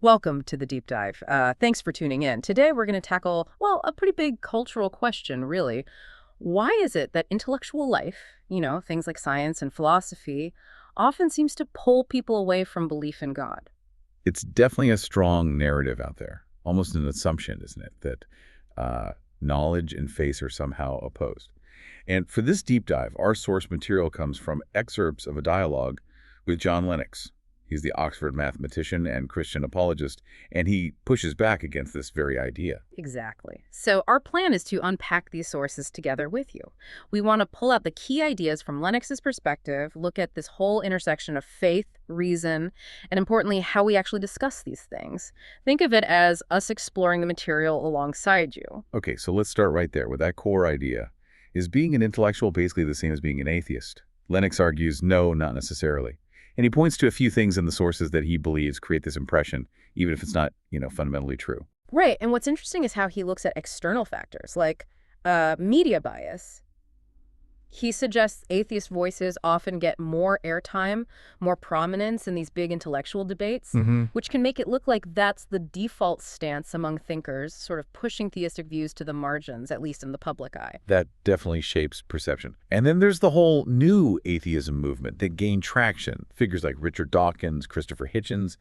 Welcome to the deep dive. Thanks for tuning in. Today we're going to tackle, well, a pretty big cultural question, really. Why is it that intellectual life, things like science and philosophy, often seems to pull people away from belief in God? It's definitely a strong narrative out there, almost an assumption, isn't it, that knowledge and faith are somehow opposed. And for this deep dive, our source material comes from excerpts of a dialogue with John Lennox. He's the Oxford mathematician and Christian apologist, and he pushes back against this very idea. Exactly. So our plan is to unpack these sources together with you. We want to pull out the key ideas from Lennox's perspective, look at this whole intersection of faith, reason, and importantly, how we actually discuss these things. Think of it as us exploring the material alongside you. Okay, so let's start right there with that core idea. Is being an intellectual basically the same as being an atheist? Lennox argues no, not necessarily. And he points to a few things in the sources that he believes create this impression, even if it's not, fundamentally true. Right. And what's interesting is how he looks at external factors like media bias. He suggests atheist voices often get more airtime, more prominence in these big intellectual debates, which can make it look like that's the default stance among thinkers, sort of pushing theistic views to the margins, at least in the public eye. That definitely shapes perception. And then there's the whole new atheism movement that gained traction. Figures like Richard Dawkins, Christopher Hitchens,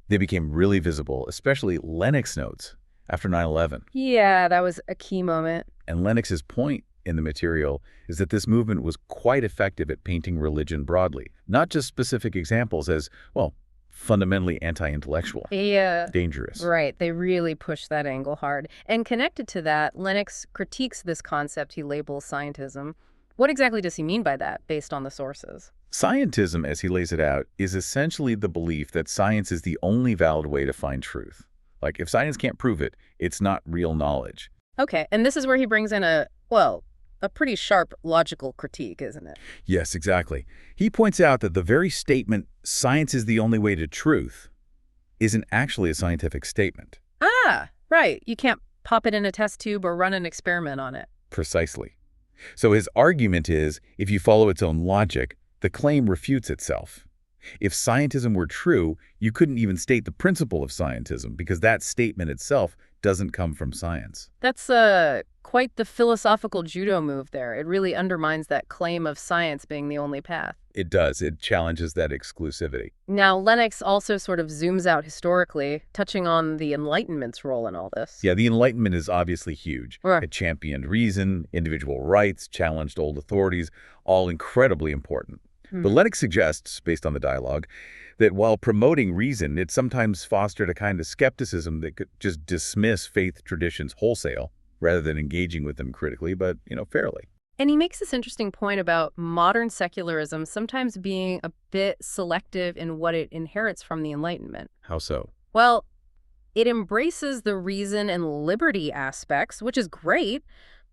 they became really visible, especially Lennox notes after 9/11. Yeah, that was a key moment. And Lennox's point in the material is that this movement was quite effective at painting religion broadly, not just specific examples as, well, fundamentally anti-intellectual. Yeah. Dangerous. Right. They really push that angle hard. And connected to that, Lennox critiques this concept he labels scientism. What exactly does he mean by that, based on the sources? Scientism, as he lays it out, is essentially the belief that science is the only valid way to find truth. Like, if science can't prove it, it's not real knowledge. Okay, and this is where he brings in a pretty sharp logical critique, isn't it? Yes, exactly. He points out that the very statement, science is the only way to truth, isn't actually a scientific statement. Ah, right. You can't pop it in a test tube or run an experiment on it. Precisely. So his argument is, if you follow its own logic, the claim refutes itself. If scientism were true, you couldn't even state the principle of scientism because that statement itself doesn't come from science. That's quite the philosophical judo move there. It really undermines that claim of science being the only path. It does. It challenges that exclusivity. Now, Lennox also sort of zooms out historically, touching on the Enlightenment's role in all this. Yeah, the Enlightenment is obviously huge. Right. It championed reason, individual rights, challenged old authorities, all incredibly important. But Lennox suggests, based on the dialogue, that while promoting reason, it sometimes fostered a kind of skepticism that could just dismiss faith traditions wholesale, rather than engaging with them critically, but, fairly. And he makes this interesting point about modern secularism sometimes being a bit selective in what it inherits from the Enlightenment. How so? Well, it embraces the reason and liberty aspects, which is great,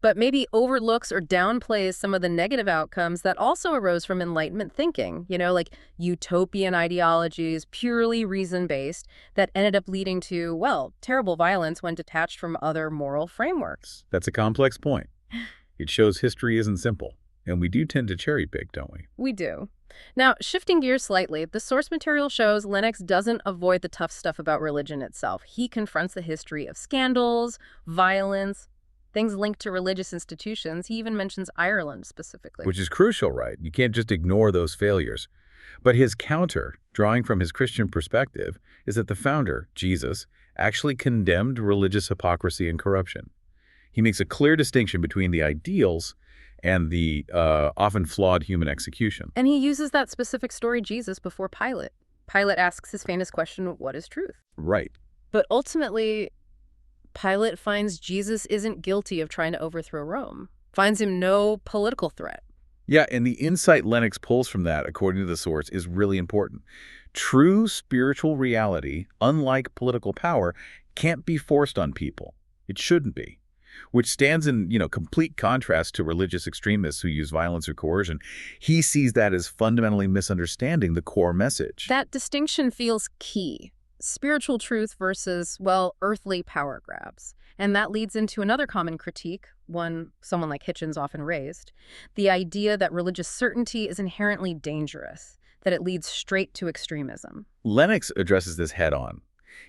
but maybe overlooks or downplays some of the negative outcomes that also arose from Enlightenment thinking, like utopian ideologies, purely reason-based, that ended up leading to, well, terrible violence when detached from other moral frameworks. That's a complex point. It shows history isn't simple, and we do tend to cherry pick, don't we? We do. Now, shifting gears slightly, the source material shows Lennox doesn't avoid the tough stuff about religion itself. He confronts the history of scandals, violence, things linked to religious institutions. He even mentions Ireland specifically. Which is crucial, right? You can't just ignore those failures. But his counter, drawing from his Christian perspective, is that the founder, Jesus, actually condemned religious hypocrisy and corruption. He makes a clear distinction between the ideals and the often flawed human execution. And he uses that specific story, Jesus, before Pilate. Pilate asks his famous question, what is truth? Right. But ultimately, Pilate finds Jesus isn't guilty of trying to overthrow Rome, finds him no political threat. Yeah, and the insight Lennox pulls from that, according to the source, is really important. True spiritual reality, unlike political power, can't be forced on people. It shouldn't be. Which stands in, complete contrast to religious extremists who use violence or coercion. He sees that as fundamentally misunderstanding the core message. That distinction feels key. Spiritual truth versus, well, earthly power grabs. And that leads into another common critique, one someone like Hitchens often raised, the idea that religious certainty is inherently dangerous, that it leads straight to extremism. Lennox addresses this head on.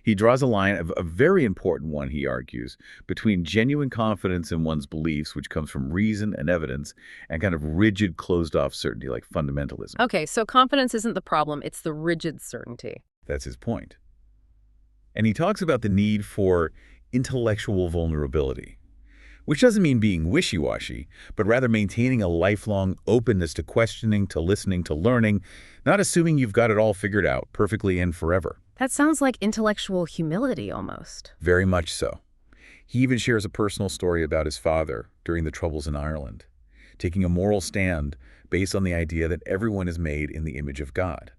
He draws a line, of a very important one, he argues, between genuine confidence in one's beliefs, which comes from reason and evidence, and kind of rigid, closed-off certainty like fundamentalism. Okay, so confidence isn't the problem, it's the rigid certainty. That's his point. And he talks about the need for intellectual vulnerability, which doesn't mean being wishy-washy, but rather maintaining a lifelong openness to questioning, to listening, to learning, not assuming you've got it all figured out perfectly and forever. That sounds like intellectual humility almost. Very much so. He even shares a personal story about his father during the Troubles in Ireland, taking a moral stand based on the idea that everyone is made in the image of God.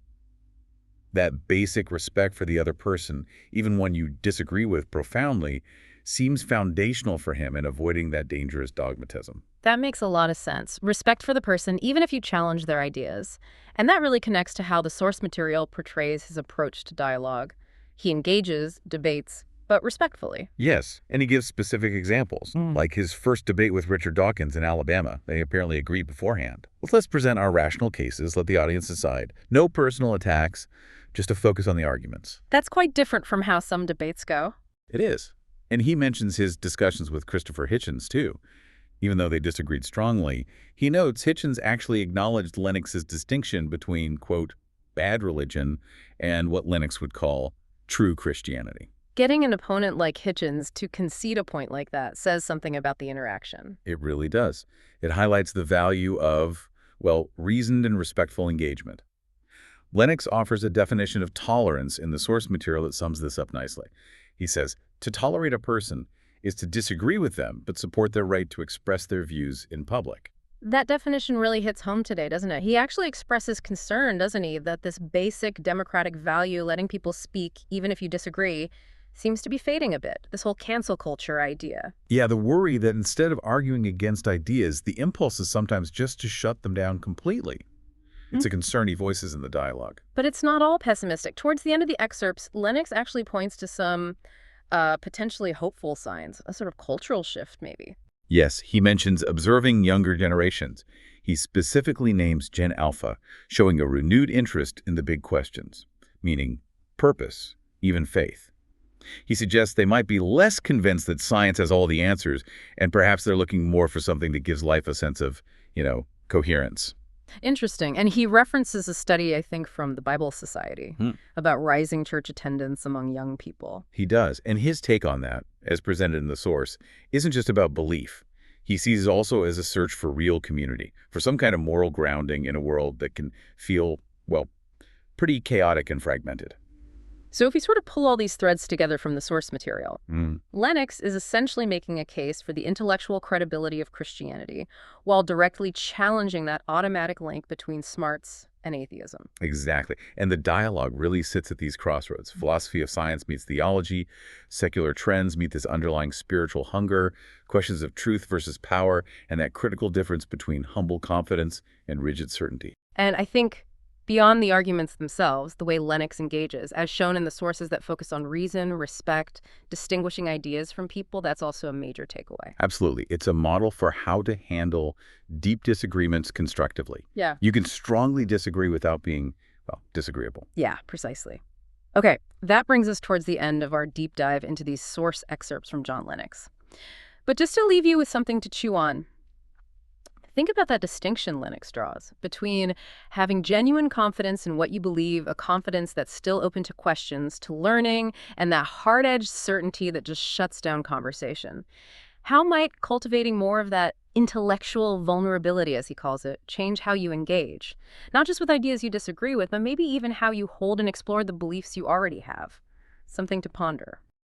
That basic respect for the other person, even one you disagree with profoundly, seems foundational for him in avoiding that dangerous dogmatism. That makes a lot of sense. Respect for the person, even if you challenge their ideas. And that really connects to how the source material portrays his approach to dialogue. He engages, debates, but respectfully. Yes, and he gives specific examples, like his first debate with Richard Dawkins in Alabama. They apparently agreed beforehand. Let's present our rational cases, let the audience decide. No personal attacks, just a focus on the arguments. That's quite different from how some debates go. It is. And he mentions his discussions with Christopher Hitchens, too. Even though they disagreed strongly, he notes Hitchens actually acknowledged Lennox's distinction between, quote, bad religion and what Lennox would call true Christianity. Getting an opponent like Hitchens to concede a point like that says something about the interaction. It really does. It highlights the value of, well, reasoned and respectful engagement. Lennox offers a definition of tolerance in the source material that sums this up nicely. He says, to tolerate a person is to disagree with them, but support their right to express their views in public. That definition really hits home today, doesn't it? He actually expresses concern, doesn't he, that this basic democratic value, letting people speak even if you disagree, seems to be fading a bit, this whole cancel culture idea. Yeah, the worry that instead of arguing against ideas, the impulse is sometimes just to shut them down completely. It's a concern he voices in the dialogue. But it's not all pessimistic. Towards the end of the excerpts, Lennox actually points to some potentially hopeful signs, a sort of cultural shift maybe. Yes, he mentions observing younger generations. He specifically names Gen Alpha, showing a renewed interest in the big questions, meaning purpose, even faith. He suggests they might be less convinced that science has all the answers, and perhaps they're looking more for something that gives life a sense of, coherence. Interesting. And he references a study, I think, from the Bible Society about rising church attendance among young people. He does, and his take on that, as presented in the source, isn't just about belief. He sees it also as a search for real community, for some kind of moral grounding in a world that can feel, well, pretty chaotic and fragmented. So if we sort of pull all these threads together from the source material, Lennox is essentially making a case for the intellectual credibility of Christianity while directly challenging that automatic link between smarts and atheism. Exactly. And the dialogue really sits at these crossroads. Philosophy of science meets theology, secular trends meet this underlying spiritual hunger, questions of truth versus power, and that critical difference between humble confidence and rigid certainty. And I think beyond the arguments themselves, the way Lennox engages, as shown in the sources that focus on reason, respect, distinguishing ideas from people, that's also a major takeaway. Absolutely. It's a model for how to handle deep disagreements constructively. Yeah. You can strongly disagree without being, well, disagreeable. Yeah, precisely. Okay, that brings us towards the end of our deep dive into these source excerpts from John Lennox. But just to leave you with something to chew on, think about that distinction Lennox draws between having genuine confidence in what you believe, a confidence that's still open to questions, to learning, and that hard-edged certainty that just shuts down conversation. How might cultivating more of that intellectual vulnerability, as he calls it, change how you engage? Not just with ideas you disagree with, but maybe even how you hold and explore the beliefs you already have. Something to ponder.